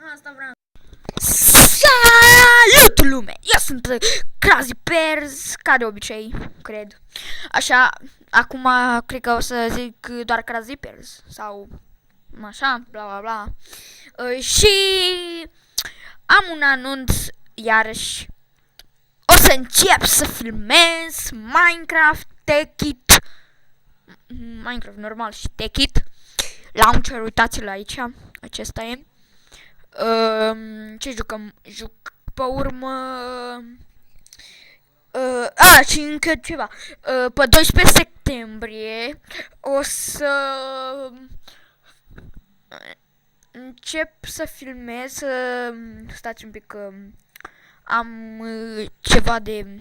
Asta vreau. Salut lume! Eu sunt Crazy Pears, ca de obicei, cred. Așa, acum cred că o să zic doar Crazy Pears sau așa, bla bla bla. Și am un anunț iarăși. O să încep să filmez Minecraft Techit. Minecraft normal și Techit. Launcher, uitați-l aici. Acesta e. Ce jucăm? Juc pe urmă. Și încă ceva. Pe 12 septembrie o să încep să filmez. Stați un pic că am ceva de...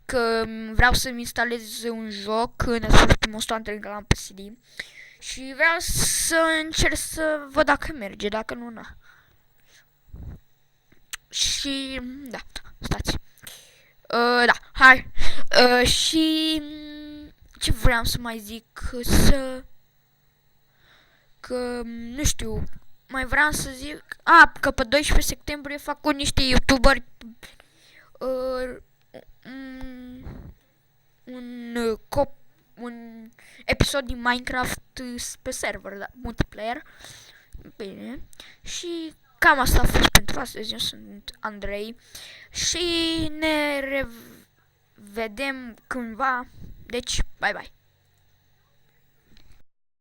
Că vreau să-mi instalez un joc în Monster Hunter la pe CD. Și vreau să încerc să văd dacă merge, dacă nu, na. Și, da, stați. Da, hai. Și ce vreau să mai zic, că nu știu, mai vreau să zic, că pe 12 septembrie fac cu niște youtuberi un episod din Minecraft pe server, da, multiplayer. Bine. Și cam asta a fost pentru astăzi. Eu sunt Andrei și ne revedem cândva. Deci, bye bye.